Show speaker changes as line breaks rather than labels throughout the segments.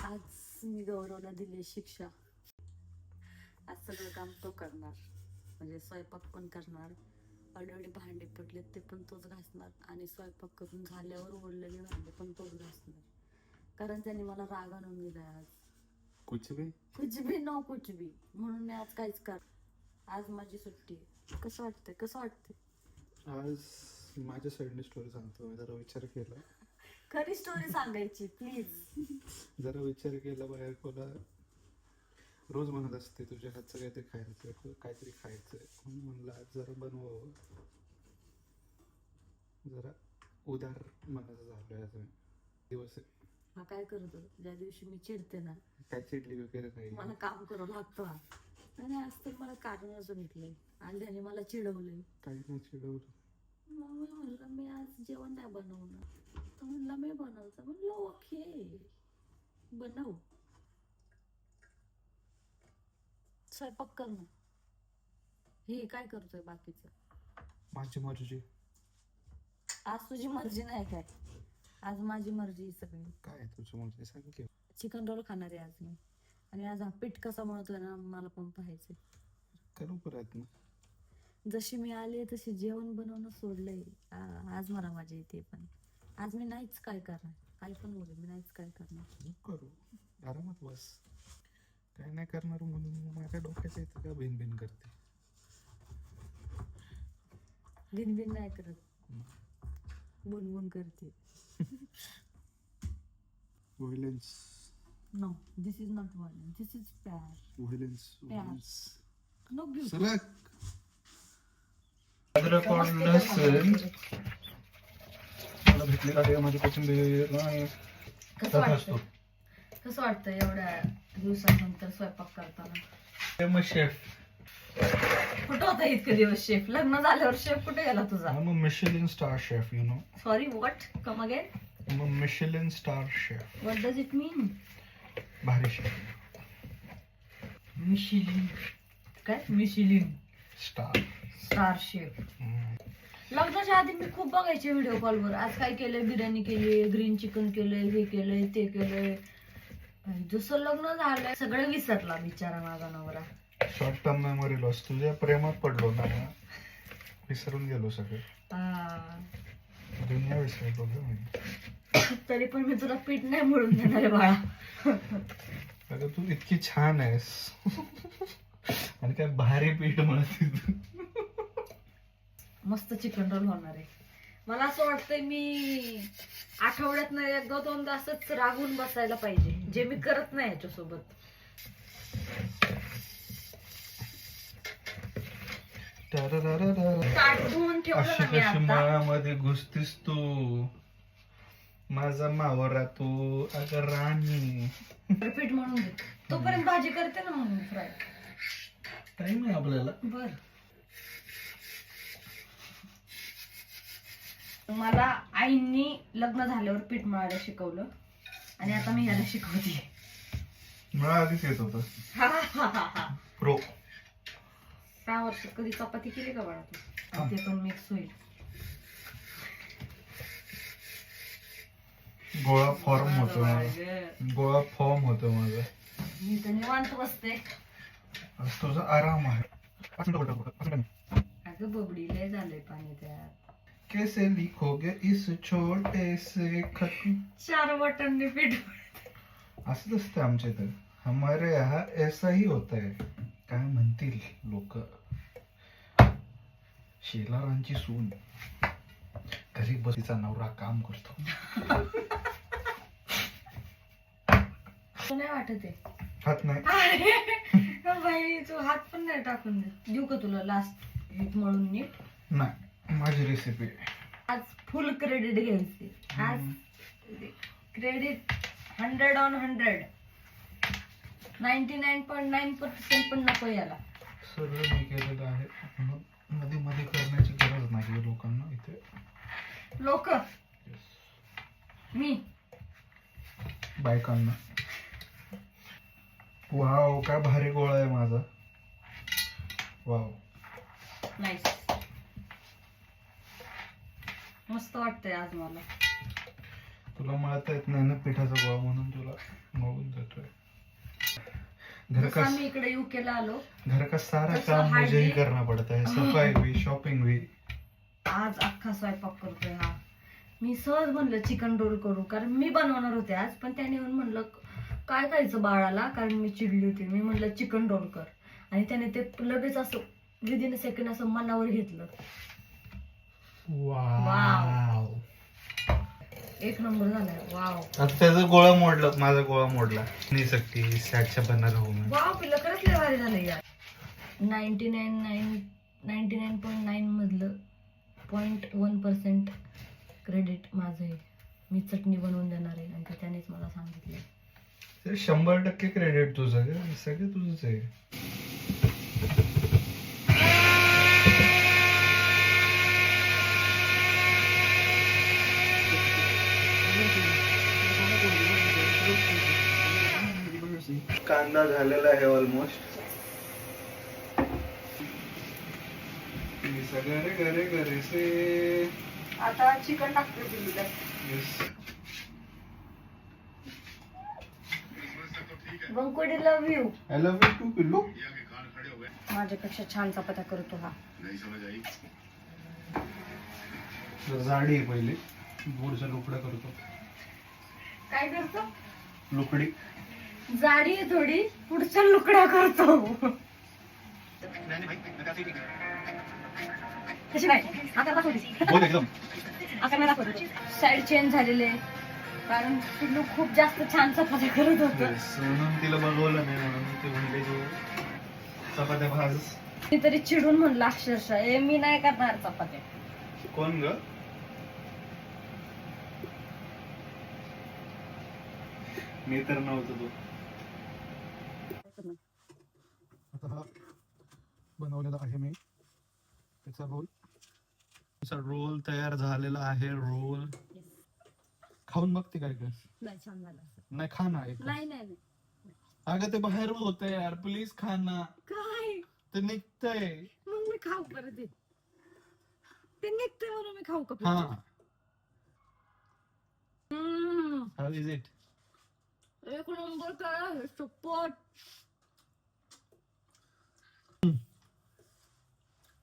आज मी गौरवला दिली शिक्षा. आज सगळं काम तो करणार, म्हणजे स्वयंपाक पण करणार. ऑलरेडी भांडे पडले ते पण तोच घासणार, आणि स्वयंपाक करून झाल्यावर उरलेले भांडे पण तोच घासणार. कारण त्याने मला राग आणून दिलाय आज. कुछ भी नो कुछ भी, म्हणून मी आज काहीच कर. आज माझी सुट्टी. कसं वाटतंय?
आज माझ्या साईडने स्टोरी सांगतो. मी जरा विचार केला.
खरी स्टोरी सांगायची प्लीज.
जरा विचार केला. बाहेर कोणा रोज म्हणत असते तुझ्या हातचं काहीतरी खायचंय म्हणून म्हणलं आज जरा बनवावं. जरा उदार मनाचं झालोय आज दिवस.
हा काय करतो ज्या दिवशी मी चिडते ना,
काय चिडली वगैरे नाही.
मला काम करावं लागतं. आणि आज तर मला कारणच घेतलंय आणि त्याने मला चिडवलंय.
काही नाही चिडवलं.
मग मी म्हणलं मी आज जेवण नाही बनवणार. तर म्हणलं मी बनवतो. म्हणलं ओके बनव, स्वयंपाक कर ना. हे काय करतोय बाकीचं?
माझी मर्जी.
आज तुझी मर्जी नाही काय, आज माझी मर्जी सगळी.
काय तुझी मर्जी सांग की.
चिकन रोल खाणार आहे आज मी. आणि आज हा पीठ कसा म्हणतोय ना मला पण पाहायचंय.
करू परत ना.
जशी मी आले तशी जेवण बनवणं सोडलंय. आज मला मजा येते. पण आज मी नाहीच काय करणार. काही पण बोलू, मी नाहीच काय करणार.
करू आरामात बस. काय नाही करणार म्हणून माझ्या डोक्याच्या इथं का भिन करते.
बिन नाही करत, बुनबुन करते.
Violence.
No, this is not violence, this is प्यार.
व्हायलेन्स.
No beauty.
सरक. अद्रक और लसूण मला भेटली का माझी कोथिंबीर नाही.
कसं वाटतं एवढ्या दिवसानंतर स्वयंपाक करताना?
मग शेफ
कुठं होता इतके दिवस शेफ? लग्न झाल्यावर शेफ कुठे गेला तुझा?
I'm a Michelin star chef, you know.
Sorry, what? Come again.
I'm a Michelin star chef.
What does it mean?
भारी शेफ.
मिशेलिन. काय? Michelin
star
chef. लग्नाच्या आधी मी खूप बघायचे व्हिडिओ कॉलवर. आज काय केलंय? बिर्याणी केली, ग्रीन चिकन केलंय, हे केलंय, ते केलंय. जसं लग्न झालंय सगळं विसरला बिचारा माझा नवरा.
Short term memory loss. तुझ्या प्रेमात पडलो ना, विसरून गेलो सगळं. दुनिया विसरलो मी.
तरी पण मी तुला पीठ नाही म्हणून देणार आहे बाळा.
अगं तू इतकी छान आहेस आणि काय भारी पीठ म्हणत.
मस्त चिकन रोल होणार आहे. मला असं वाटतंय मी आठवड्यात नाही एकदा दोनदा असंच रागून बसायला पाहिजे, जे मी करत नाही याच्यासोबत.
मायामध्ये घुसतीस तू माझा मावरा तू. अगं राणी.
पीठ म्हणून दे तोपर्यंत भाजी करते ना म्हणून फ्राय.
टाइम आहे आपल्याला.
बर. मला आईंनी लग्न झाल्यावर पीठ मळायला शिकवलं आणि आता मी याला शिकवते.
मला आधीच येत होत. प्रो.
6 वर्ष कधी चपाती केली का बाळा तू? ते पण मिक्स होईल.
गोळा फॉर्म होतो माझा.
मी तर निवांत बसते.
तुझा आराम आहे.
अगं बबडी लय झालंय पाणी त्यात.
कैसे लिखोगे इस छोटे से खत.
4 बटन पीठ.
असंच असतं आमच्या इथं. हमारे यहाँ ऐसा ही होता है. काय म्हणतील लोक. शेलारांची सून घरी बसीचा नवरा काम करतो.
नाही वाटत आहे.
हात नाही.
बाई तू हात पण नाही टाकून देऊ का तुला लास्ट हीट म्हणून नीट?
नाही, माझी रेसिपी.
आज फुल क्रेडिट घ्यायचे. आज क्रेडिट 100 on 100. 99.9% पण नको याला.
सगळं मी केलेलं आहे म्हणून मध्ये मध्ये करण्याची गरज नाही लोकांना इथे.
लोक मी
बायकांना. वाव काय भारी गोळा आहे माझा. Wow
nice. मस्त वाटतंय आज मला.
तुला मळता येत नाही ना पिठाचा गोळा म्हणून तुला मळून घर का
जसं मी इकडे युकेला आलो
घर का सारा
तसं
काम मुझे ही
hardly-
करना पड़ता है, सफाई भी, शॉपिंग भी.
आज अख्खा स्वयंपाक करतोय हा. मी सहज म्हणलं चिकन रोल करू, कारण मी बनवणार होते आज, पण त्याने येऊन म्हणलं काय खायचं बाळाला, कारण मी चिडली होती. मी म्हणलं चिकन रोल कर, आणि त्याने ते लगेच असं विदिन अ सेकंड असं मनावर घेतलं.
वाव.
एक नंबर झालाय. वाव
आता त्याचा गोळा मोडला, माझा गोळा मोडला. नाही सकती सॅटच्या बना राहू मैं.
वाव पिल्लं खरंच लय भारी झालं यार. 99.9 मधलं 0.1% क्रेडिट माझं आहे. मी चटणी बनवून देणार आहे, आणि ते त्यानेच मला सांगितलं.
100% क्रेडिट तुझं ग, सगळं तुझंच आहे. कांदा झालेला आहे ऑलमोस्ट. घरे घरे घरे से.
आता चिकन टाकते पिल्लूला. बंकुडी love you.
I love you too पिल्लू.
माझ्यापेक्षा छान चपात्या करतो हा.
जाडी आहे पहिले, गोडचा लुकडा करतो.
काय करतो?
लुकडी.
जाडी आहे थोडी, पुढच्या लुकड्या करतो. तशी नाही आता दाखवते.
बोल एकदम.
आता मी दाखवतो. साईड चेंज झालेले, कारण पिल्लू खूप जास्त छान चपात्या करत होतं.
म्हणून तिला बघवलं नाही, म्हणून ते म्हणले जो चपात्या भाज.
मी तरी चिडून म्हणलं अक्षरशः, ए मी नाही करणार चपात्या.
कोण ग? मी तर नव्हतो तो. आता हा बनवलेला आहे मी त्याचा रोल. त्याचा रोल तयार झालेला आहे. रोल खाऊन बघते काय काय.
नाही छान झालं.
नाही खा ना एक.
नाही नाही नाही.
अगं ते बाहेर होतंय यार, प्लीज खा ना.
काय
ते निघतंय.
मग मी खाऊ परत ते. ते निघतंय म्हणून मी खाऊ का?
हा.
हम्म.
How is it?
एक नंबर करा सपोर्ट.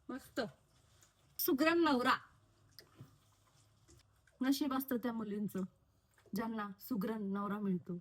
मस्त. सुग्रण नवरा. नशीब असतं त्या मुलींचं ज्यांना सुग्रण नवरा मिळतो.